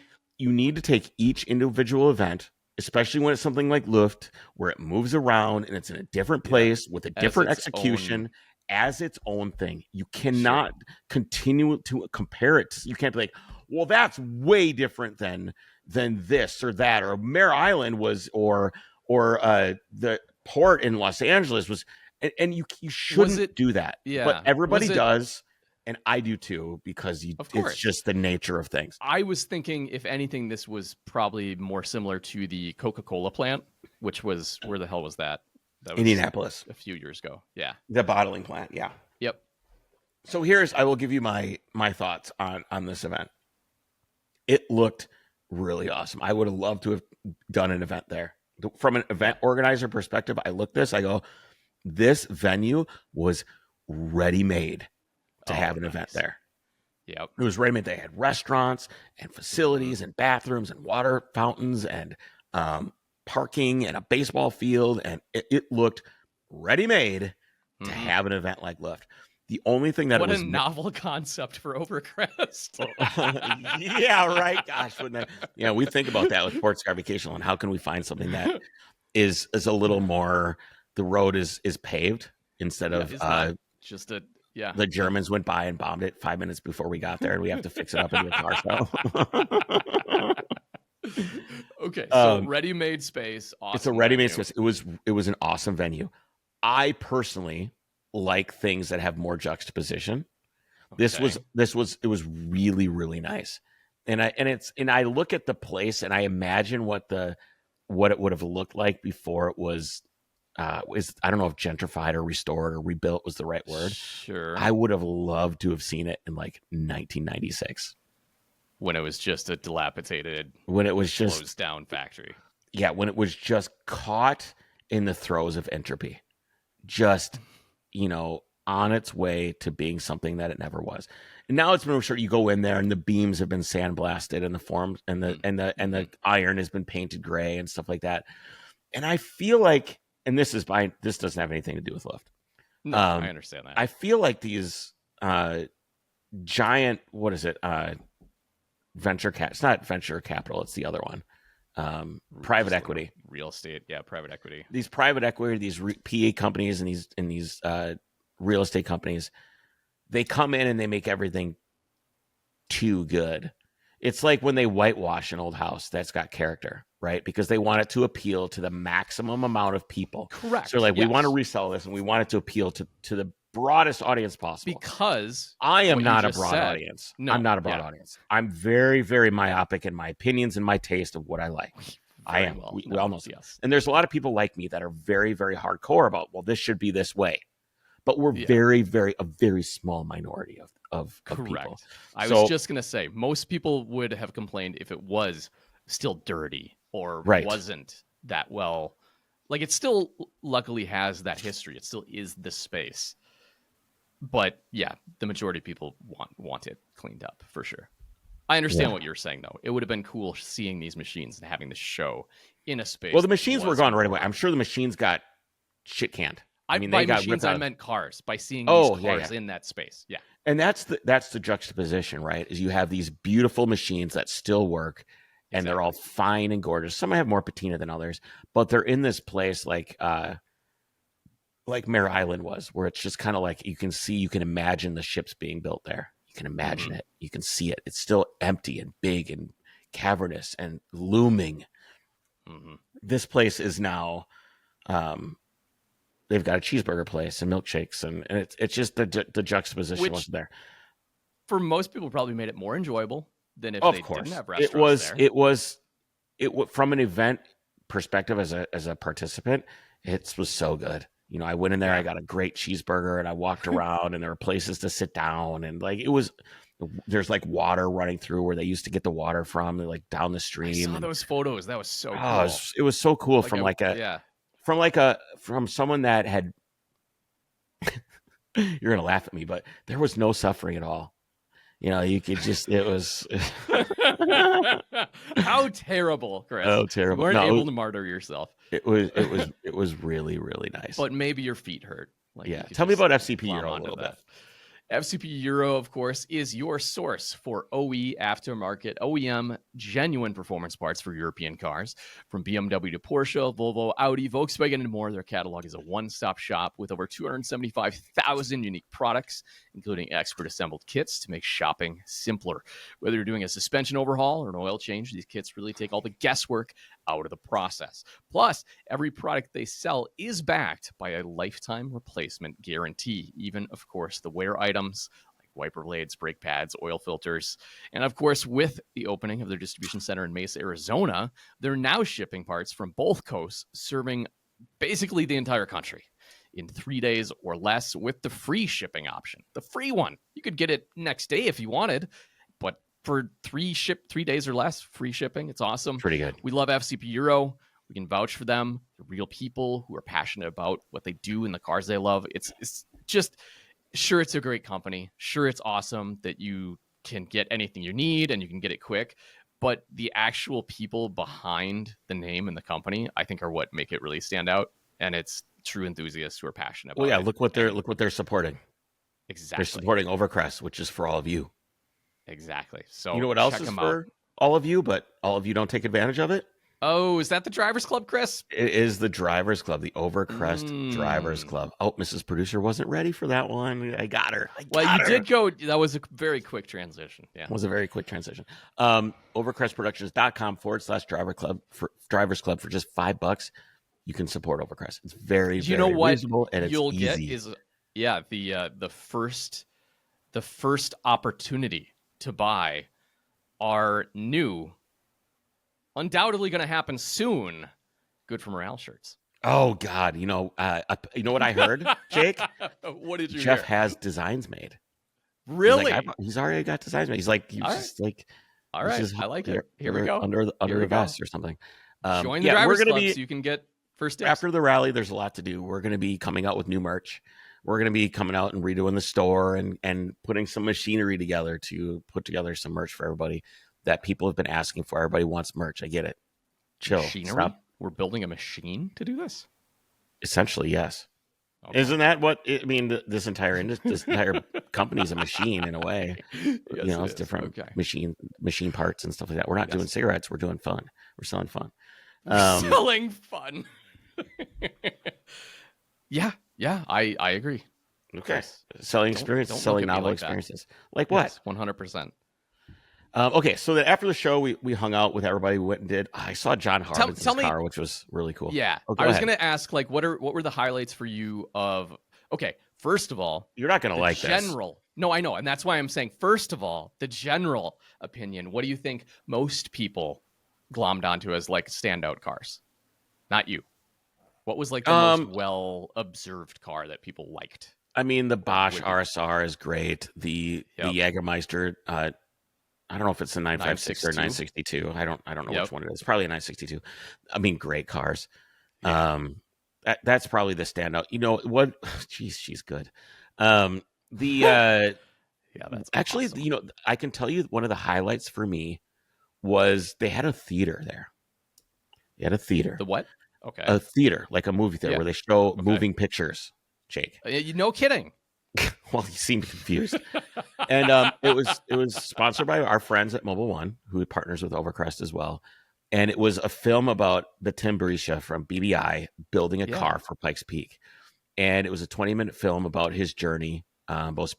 each individual event, especially when it's something like Luft, where it moves around and it's in a different place with a different execution as its own thing. You cannot continue to compare it. You can't be like, well, that's way different than this or that, or Mare Island was, or the port in Los Angeles was, and you shouldn't do that. Yeah, but everybody does. And I do too, because Of course. it's just the nature of things. I was thinking, if anything, this was probably more similar to the Coca-Cola plant, which was, where the hell was that? That was Indianapolis, a few years ago. Yeah. the bottling plant. Yeah. Yep. So I will give you my thoughts on this event. It looked really awesome. I would have loved to have done an event there. From an event organizer perspective, I look this, I go, this venue was ready-made to have an event there. Yep. It was ready-made. They had restaurants and facilities and bathrooms and water fountains and parking and a baseball field, and it looked ready-made to have an event like Luft. The only thing that what was a novel concept for Overcrest. Yeah, right. Gosh, wouldn't that? We think about that with Sports Car Vacational, and how can we find something that is a little more, the road is paved instead of just a yeah. The Germans went by and bombed it 5 minutes before we got there, and we have to fix it up into a car show. Okay, so ready-made space. Awesome. It's a ready-made space. It was an awesome venue. I personally like things that have more juxtaposition. Okay. It was really, really nice. And I look at the place and I imagine what it would have looked like before it was I don't know if gentrified or restored or rebuilt was the right word. Sure. I would have loved to have seen it in like 1996. When it was just a dilapidated, when it was just closed down factory. Yeah, when it was just caught in the throes of entropy. Just, on its way to being something that it never was. And now it's been sure you go in there and the beams have been sandblasted and the forms and the iron has been painted gray and stuff like that. And I feel like, and this doesn't have anything to do with Luft. No, I understand that. I feel like these giant, what is it? It's not venture capital. It's the other one. Private equity, real estate. Yeah. Private equity. These private equity, these PA companies and these real estate companies, they come in and they make everything too good. It's like when they whitewash an old house that's got character, right? Because they want it to appeal to the maximum amount of people. Correct. So we want to resell this and we want it to appeal to the broadest audience possible. Because I am not a broad audience. No, I'm not a broad audience. I'm very, very myopic in my opinions and my taste of what I like. I am. Well, we all know that. Yes. And there's a lot of people like me that are very, very hardcore about, well, this should be this way. But we're very, very, a very small minority of people. I was just going to say, most people would have complained if it was still dirty or wasn't that well. Like, it still luckily has that history. It still is the space. But yeah, the majority of people want it cleaned up for sure. I understand what you're saying, though. It would have been cool seeing these machines and having the show in a space. Well, the machines were gone right away. I'm sure the machines got shit canned. I mean, by machines, I meant cars. By seeing these cars in that space, yeah. And that's the juxtaposition, right? Is you have these beautiful machines that still work, and they're all fine and gorgeous. Some have more patina than others, but they're in this place like Mare Island was, where it's just kind of like you can imagine the ships being built there. You can imagine it. You can see it. It's still empty and big and cavernous and looming. Mm-hmm. This place is now. They've got a cheeseburger place and milkshakes, and it's just the juxtaposition wasn't there. For most people, probably made it more enjoyable than if they didn't have restaurants there. It was from an event perspective as a participant, it was so good. I went in there, I got a great cheeseburger, and I walked around, and there were places to sit down, and there's like water running through where they used to get the water from, like down the stream. I saw those photos. That was so cool. It was so cool from someone that had you're gonna laugh at me, but there was no suffering at all. You could just it was how terrible, Chris. Oh, terrible. You weren't able to martyr yourself. It was really, really nice. But maybe your feet hurt. Tell me about FCP Euro a little bit. FCP Euro, of course, is your source for OE aftermarket OEM genuine performance parts for European cars. From BMW to Porsche, Volvo, Audi, Volkswagen, and more, their catalog is a one-stop shop with over 275,000 unique products, including expert assembled kits to make shopping simpler. Whether you're doing a suspension overhaul or an oil change, these kits really take all the guesswork out of the process. Plus, every product they sell is backed by a lifetime replacement guarantee. Even, of course, the wear items like wiper blades, brake pads, oil filters. And of course, with the opening of their distribution center in Mesa, Arizona, they're now shipping parts from both coasts, serving basically the entire country in 3 days or less with the free shipping option. The free one. You could get it next day if you wanted, but for 3 days or less, free shipping. It's awesome. Pretty good. We love FCP Euro. We can vouch for them. They're real people who are passionate about what they do and the cars they love. It's just, sure, it's a great company. Sure, it's awesome that you can get anything you need and you can get it quick. But the actual people behind the name and the company, I think, are what make it really stand out. And it's true enthusiasts who are passionate about it. Well, yeah, look what they're supporting. Exactly. They're supporting Overcrest, which is for all of you. Exactly. So you know what else is for all of you, but all of you don't take advantage of it? Oh, is that the Drivers Club, Chris? It is the Drivers Club, the Overcrest Drivers Club. Oh, Mrs. Producer wasn't ready for that one. I got her. You did go. That was a very quick transition. Yeah, it was a very quick transition. Overcrestproductions.com/Drivers Club for just $5. You can support Overcrest. It's very, very reasonable, and it's you'll easy. Get is the first opportunity to buy our new, undoubtedly going to happen soon, Good for Morale shirts. Oh God, you know what I heard, Jake? What did you Jeff hear? has designs made. Really? He's already got designs made. He's like, all right. I like it. Here we go. Under the vest or something. Join the Drivers Club so you can get first dibs. After the rally, there's a lot to do. We're going to be coming out with new merch. We're going to be coming out and redoing the store and putting some machinery together to put together some merch for everybody that people have been asking for. Everybody wants merch. I get it. Chill. Machinery? Stop. We're building a machine to do this? Essentially, yes. Okay. Isn't that what I mean? This entire company is a machine in a way. Yes, it's different machine parts and stuff like that. We're not doing cigarettes. We're doing fun. We're selling fun. Selling fun. Yeah, I agree. Okay. Yes. Selling experiences, selling novel experiences. Like what? Yes, 100%. Okay, so then after the show, we hung out with everybody. We went and did. I saw John Harmon's car, which was really cool. Yeah, I was going to ask, like, what were the highlights for you of? Okay, first of all, you're not going to like general. This. No, I know, and that's why I'm saying. First of all, the general opinion. What do you think most people glommed onto as like standout cars? Not you. What was like the most well observed car that people liked? I mean, the Bosch RSR is great. The Jägermeister. I don't know if it's a 956 or 962. I don't know which one it is. Probably a 962. I mean, great cars. Yeah. That's probably the standout. You know what? She's good. That's actually awesome. I can tell you one of the highlights for me was they had a theater there. They had a theater. The what? Okay. A theater, like a movie theater where they show moving pictures. Jake. No kidding. Well, he seemed confused. And it was sponsored by our friends at Mobile One, who partners with Overcrest as well. And it was a film about the Tim Berisha from BBI building a car for Pikes Peak. And it was a 20-minute film about his journey, both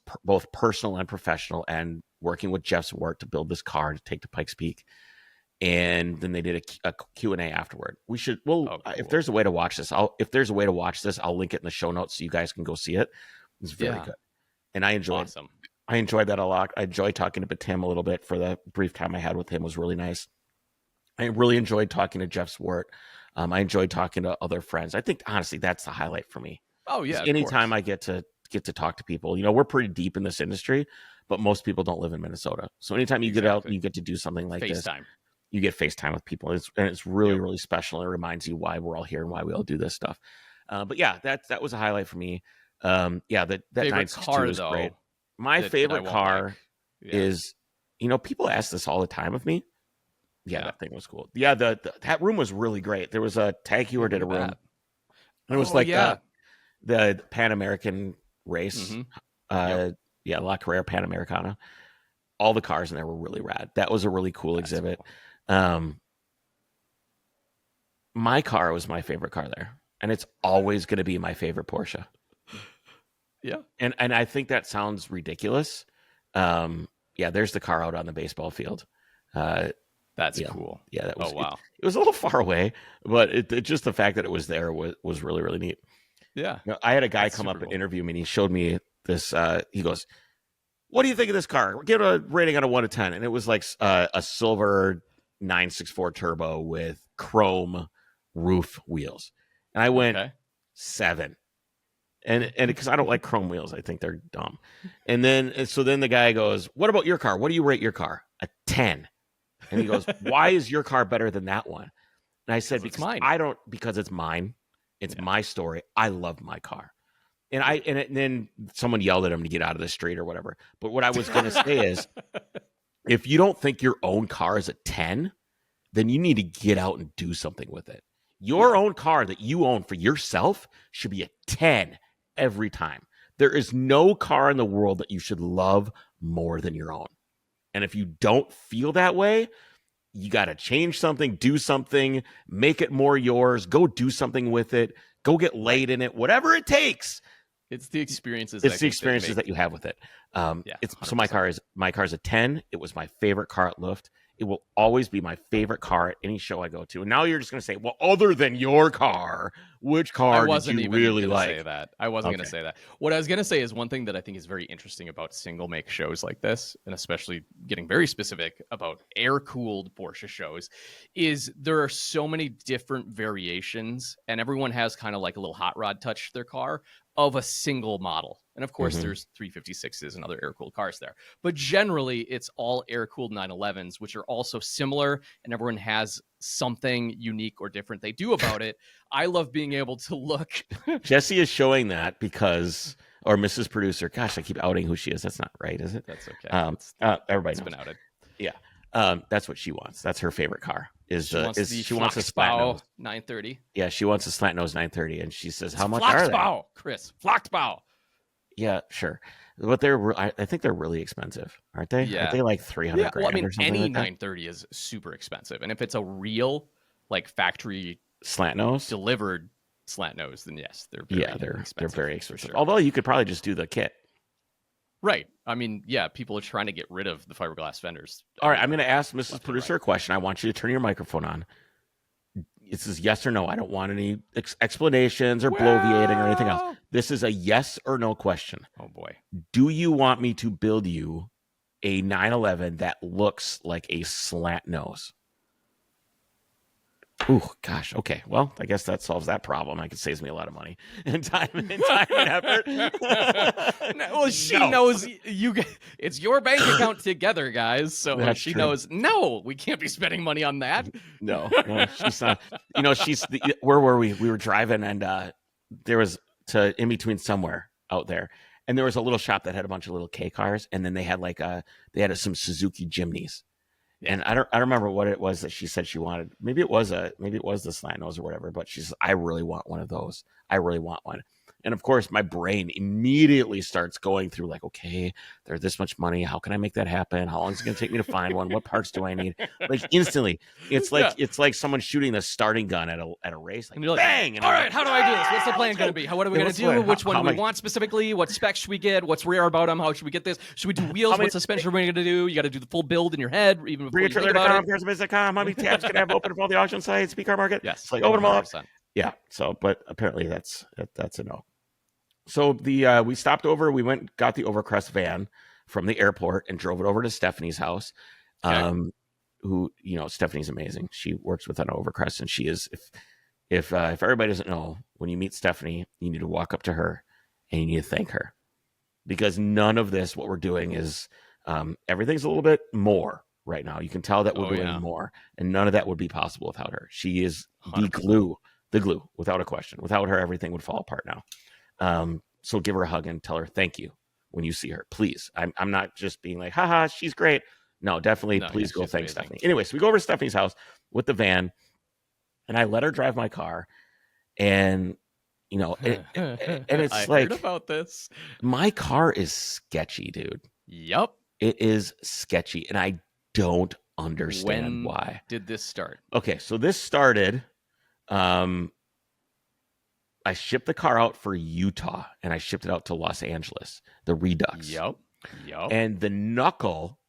personal and professional, and working with Jeff's work to build this car to take to Pikes Peak. And then they did a Q&A afterward. We should, cool. If there's a way to watch this, I'll link it in the show notes so you guys can go see it. It's very good. And I enjoyed that a lot. I enjoyed talking to Tim a little bit. For the brief time I had with him, it was really nice. I really enjoyed talking to Jeff Swart. I enjoyed talking to other friends. I think honestly that's the highlight for me. Oh yeah. Anytime I get to talk to people, we're pretty deep in this industry, but most people don't live in Minnesota. So anytime you get out and you get to do something like this, you get FaceTime with people. It's really, really special. It reminds you why we're all here and why we all do this stuff. But yeah, that was a highlight for me. That 962 is great. My favorite car is, people ask this all the time of me. Yeah, that thing was cool. Yeah, that room was really great. There was a Tag Heuer did a room. And it was the Pan American race. Mm-hmm. La Carrera Pan Americana. All the cars in there were really rad. That was a really cool exhibit. Cool. My car was my favorite car there, and it's always going to be my favorite Porsche. Yeah. And I think that sounds ridiculous. There's the car out on the baseball field. That's cool. Yeah, that was. Oh wow. It was a little far away, but just the fact that it was there was really, really neat. Yeah. I had a guy come up and interview me, and he showed me this. He goes, what do you think of this car? Give it a rating out of 1 to 10. And it was like a silver 964 turbo with chrome roof wheels. And I went 7. And because I don't like chrome wheels, I think they're dumb. And so then the guy goes, what about your car? What do you rate your car? A 10. And he goes, why is your car better than that one? And I said, because it's mine. It's my story. I love my car. And then someone yelled at him to get out of the street or whatever. But what I was going to say is, if you don't think your own car is a 10, then you need to get out and do something with it. Your own car that you own for yourself should be a 10 every time. There is no car in the world that you should love more than your own. And if you don't feel that way, you got to change something, do something, make it more yours, go do something with it, go get laid in it, whatever it takes. It's the experiences. That you have with it. So my car is a 10. It was my favorite car at Luft. It will always be my favorite car at any show I go to. And now you're just going to say, well, other than your car, which car did you really like? I wasn't going to say that. What I was going to say is one thing that I think is very interesting about single make shows like this, and especially getting very specific about air-cooled Porsche shows, is there are so many different variations, and everyone has kind of like a little hot rod touch to their car of a single model. And of course, there's 356s and other air-cooled cars there. But generally, it's all air-cooled 911s, which are also similar, and everyone has something unique or different they do about it. I love being able to look. Jesse is showing that because, or Mrs. Producer, gosh, I keep outing who she is. That's not right, is it? That's okay. Everybody's been outed. Yeah. That's what she wants. That's her favorite car. She wants a slant nose 930. Yeah, she wants a slant nose 930, and she says, "How much are they?" Chris, Flockbow. Yeah, sure. But I think they're really expensive, aren't they? Yeah. Aren't they like 300 grand? Well, I mean, or something any like 930 is super expensive, and if it's a real like factory slant nose delivered slant nose, then yes, they're very expensive. Sure. Although you could probably just do the kit. Right. I mean, yeah, people are trying to get rid of the fiberglass fenders. All right, I'm going to ask Mrs. Producer a question. I want you to turn your microphone on. This is yes or no. I don't want any explanations or bloviating or anything else. This is a yes or no question. Oh, boy. Do you want me to build you a 911 that looks like a slant nose? Ooh, gosh. Okay. Well, I guess that solves that problem. It saves me a lot of money and time and effort. Well, she knows you. It's your bank account together, guys. So That's she true. knows. No, we can't be spending money on that. No, she's not. Where were we? We were driving, and there was in between somewhere out there, and there was a little shop that had a bunch of little K cars, and then they had some Suzuki Jimneys. And I don't remember what it was that she said she wanted. Maybe it was the slant nose or whatever, but she says, I really want one of those. I really want one. And of course, my brain immediately starts going through like, okay, there's this much money. How can I make that happen? How long is it going to take me to find one? What parts do I need? Like instantly, it's like someone shooting the starting gun at a race. Like, and you're like, bang! And all right, how do I do this? What's the plan going to be? What are we going to do? Which one do we want specifically? What specs should we get? What's rare about them? How should we get this? Should we do wheels? What suspension are we going to do? You got to do the full build in your head, even before you think about it. How many tabs can I have open for all the auction sites, Speed Car Market? Yes, it's like open them all up. Yeah. So, but apparently that's a no. So we stopped over. We went, got the Overcrest van from the airport and drove it over to Stephanie's house. Okay. Who Stephanie's amazing. She works with an Overcrest, and she is. If everybody doesn't know, when you meet Stephanie, you need to walk up to her and you need to thank her, because none of this, what we're doing, is everything's a little bit more right now. You can tell that we're doing more, and none of that would be possible without her. She is 100%. the glue, without a question. Without her, everything would fall apart now. So give her a hug and tell her thank you when you see her, please. I'm not just being like, haha, she's great. No, definitely. Please go thank Stephanie. Anyway, so we go over to Stephanie's house with the van, and I let her drive my car, and and it's I like, heard about this. My car is sketchy, dude. Yep. It is sketchy, and I don't understand why. Did this start? Okay, so this started. I shipped the car out for Utah, and I shipped it out to Los Angeles, the Redux. Yep. And the knuckle,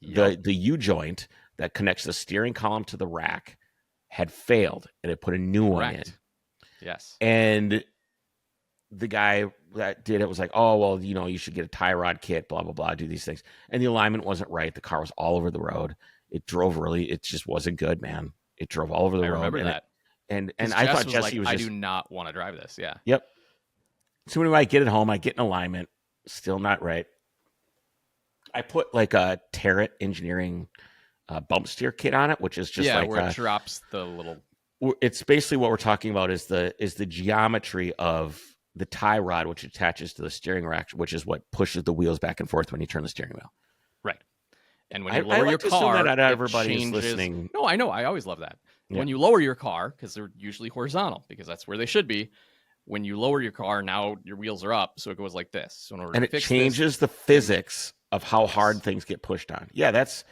the U-joint that connects the steering column to the rack had failed, and it put a new one in. Yes. And the guy that did it was like, oh, well, you should get a tie rod kit, blah, blah, blah, do these things. And the alignment wasn't right. The car was all over the road. It just wasn't good, man. It drove all over the I road. remember that. And I thought was Jesse like, was I just, do not want to drive this. Yeah. yep. So anyway, I get it home. I get an alignment. Still not right. I put like a Tarrant Engineering bump steer kit on it, which is just like where it drops the little. It's basically what we're talking about is the geometry of the tie rod, which attaches to the steering rack, which is what pushes the wheels back and forth when you turn the steering wheel. Right. And when you lower your to car, assume that not it everybody's changes. listening. No, I know. I always love that. Yeah. When you lower your car, because they're usually horizontal, because that's where they should be. When you lower your car, now your wheels are up, so it goes like this. So in order And to fix it changes the physics of how hard things get pushed on. Yeah, that's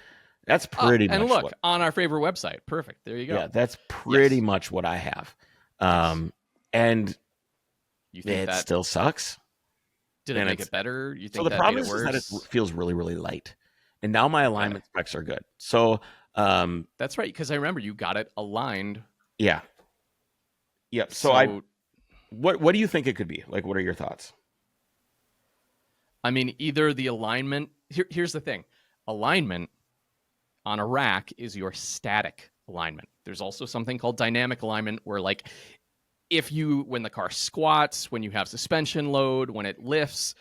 pretty much. And look, on our favorite website. Perfect. There you go. Yeah, that's pretty much what I have. And you think it still sucks. Did it make it better? You think so the that problem made it worse? is that it feels really, really light. And now my alignment specs are good. So that's right, because I remember you got it aligned. Yeah. Yep. So what do you think it could be? Like, what are your thoughts? I mean, either the alignment. Here's the thing: alignment on a rack is your static alignment. There's also something called dynamic alignment, where like when the car squats, when you have suspension load, when it lifts,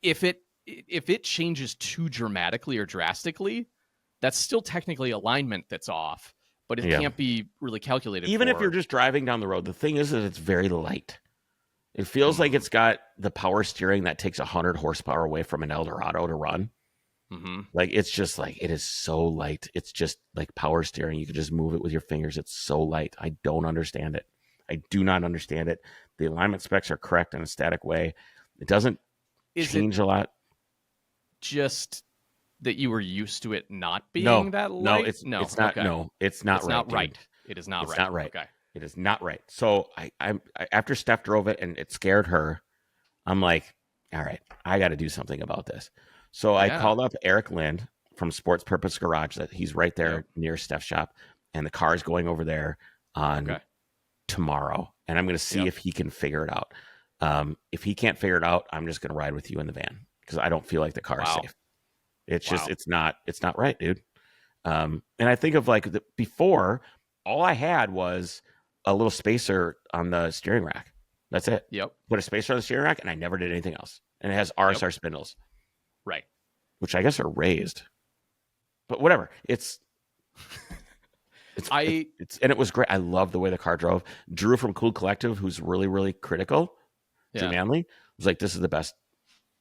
if it changes too dramatically or drastically, that's still technically alignment that's off, but it can't be really calculated. Even if you're just driving down the road, the thing is that it's very light. It feels like it's got the power steering that takes 100 horsepower away from an Eldorado to run. Mm-hmm. Like, it's just like, it is so light. It's just like power steering. You can just move it with your fingers. It's so light. I don't understand it. I do not understand it. The alignment specs are correct in a static way. It doesn't change a lot. Just that you were used to it not being that light? No, it's not. Okay. No, it's not right. Not right. It is not right. It's not right. Okay. It is not right. So I after Steph drove it and it scared her, I'm like, all right, I got to do something about this. So I called up Eric Lind from Sports Purpose Garage. That he's right there near Steph's shop, and the car is going over there on tomorrow, and I'm going to see if he can figure it out. If he can't figure it out, I'm just going to ride with you in the van because I don't feel like the car is safe. It's just it's not right, dude. And I think of like before, all I had was a little spacer on the steering rack. That's it. Yep. Put a spacer on the steering rack, and I never did anything else. And it has RSR spindles, right? Which I guess are raised, but whatever. And it was great. I love the way the car drove. Drew from Cool Collective, who's really, really critical, Drew Manley, was like, this is the best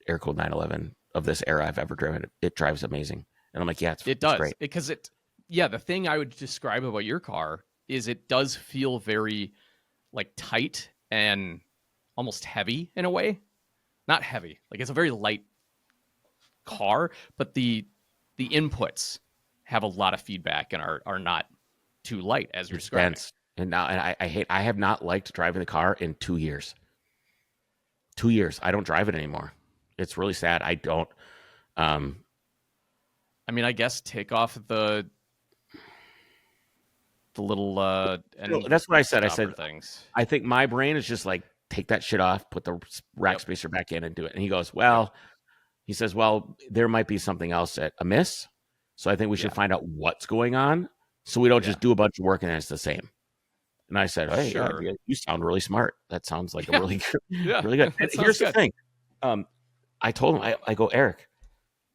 air-cooled 911 of this era I've ever driven. It drives amazing. And I'm like, yeah, it does. Great. Because the thing I would describe about your car is it does feel very like tight and almost heavy in a way. Not heavy. Like it's a very light car, but the inputs have a lot of feedback and are not too light as you're describing. And now, and I have not liked driving the car in 2 years. 2 years. I don't drive it anymore. It's really sad. I don't. I mean, I guess take off the little. That's what I said. I said things. I think my brain is just like, take that shit off, put the rack spacer back in, and do it. And he goes, well, he says, well, there might be something else amiss. So I think we should find out what's going on, so we don't just do a bunch of work and it's the same. And I said, hey, you sound really smart. That sounds like a really good, really good. And here's the thing. I told him, I go, Eric,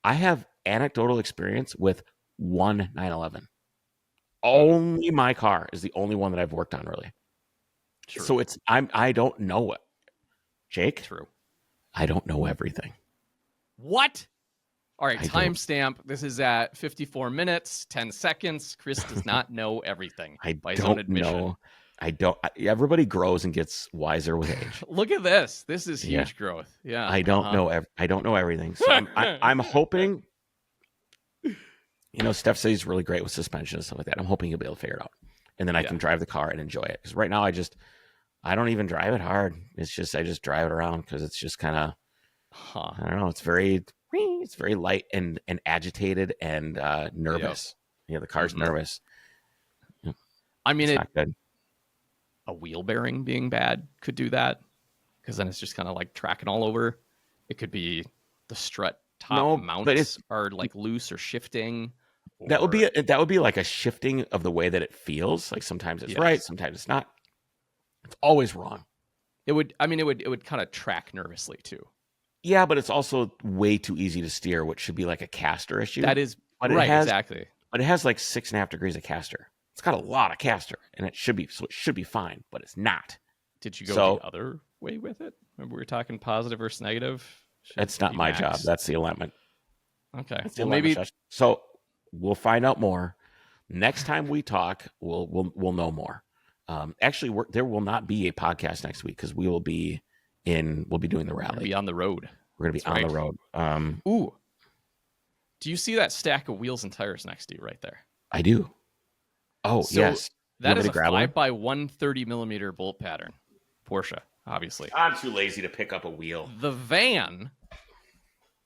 I have anecdotal experience with one 911. Only my car is the only one that I've worked on, really. True. So I don't know it. Jake? True. I don't know everything. What? All right, timestamp. This is at 54 minutes, 10 seconds. Chris does not know everything. By his own admission. Know. I don't. Everybody grows and gets wiser with age. Look at this. This is huge growth. Yeah. I don't know. I don't know everything. So I'm hoping. Steph says he's really great with suspension and stuff like that. I'm hoping he'll be able to figure it out, and then I can drive the car and enjoy it. Because right now I don't even drive it hard. It's just I just drive it around because it's just kind of I don't know. It's very light and agitated and nervous. Yeah, the car's nervous. I mean, it's not good. A wheel bearing being bad could do that. because then it's just kind of like tracking all over. It could be the strut top No, but mounts are like loose or shifting. that would or- be like a shifting of the way that it feels. Like sometimes it's Yes. right, sometimes it's not. It's always wrong. It would kind of track nervously too. Yeah, but it's also way too easy to steer, which should be like a caster issue. That is But right, exactly. But it has like 6.5 degrees of caster. It's got a lot of caster, and it should be fine, but it's not. Did you go the other way with it? Remember we were talking positive versus negative? That's not my job. That's the alignment. Okay. Well, maybe so. We'll find out more next time we talk. We'll know more. Actually, there will not be a podcast next week because we'll be doing the rally. We'll be on the road. We're gonna be on the road. Ooh. Do you see that stack of wheels and tires next to you right there? I do. Oh, So yes. That is a 5x130 millimeter bolt pattern. Porsche, obviously. I'm too lazy to pick up a wheel. The van,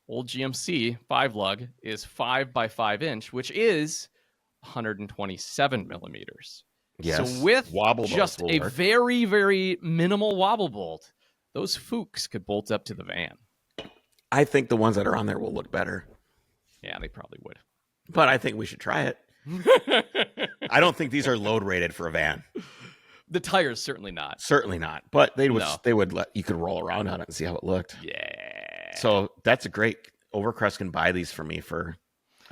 old GMC 5-lug, is 5x5 inch, which is 127 millimeters. Yes. So with wobble just a work. very, very minimal wobble bolt, those Fuchs could bolt up to the van. I think the ones that are on there will look better. Yeah, they probably would. But I think we should try it. I don't think these are load rated for a van. The tires certainly not. Certainly not. But they would No. they would let you could roll around on it and see how it looked. Yeah. So that's a great Overcrest can buy these for me for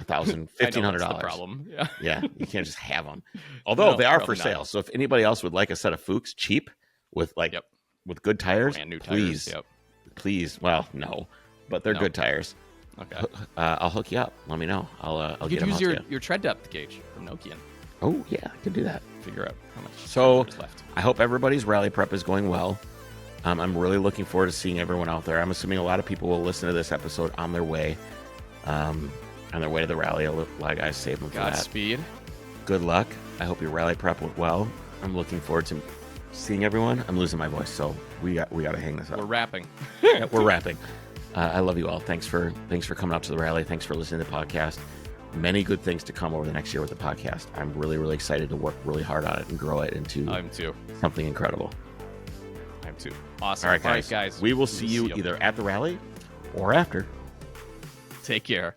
$1,500. That's the problem. Yeah. Yeah, you can't just have them. Although No, they are for probably sale. not. So if anybody else would like a set of Fuchs cheap with with good tires, Brand new please, tires. Yep. please. Well, no, but they're No. good tires. Okay. I'll hook you up. Let me know. I'll You get could them out use to you. your tread depth gauge from Nokian. Oh yeah, I could do that. Figure out how much So there's left. I hope everybody's rally prep is going well. I'm really looking forward to seeing everyone out there. I'm assuming a lot of people will listen to this episode on their way to the rally. A lot of guys save them for that. Godspeed. Good luck. I hope your rally prep went well. I'm looking forward to seeing everyone. I'm losing my voice, so we got to hang this up. We're wrapping. Yeah, we're wrapping. I love you all. Thanks for coming out to the rally. Thanks for listening to the podcast. Many good things to come over the next year with the podcast. I'm really, really excited to work really hard on it and grow it into I'm too. something incredible. I'm too. Awesome. All right, guys. We will see you either at the rally or after. Take care.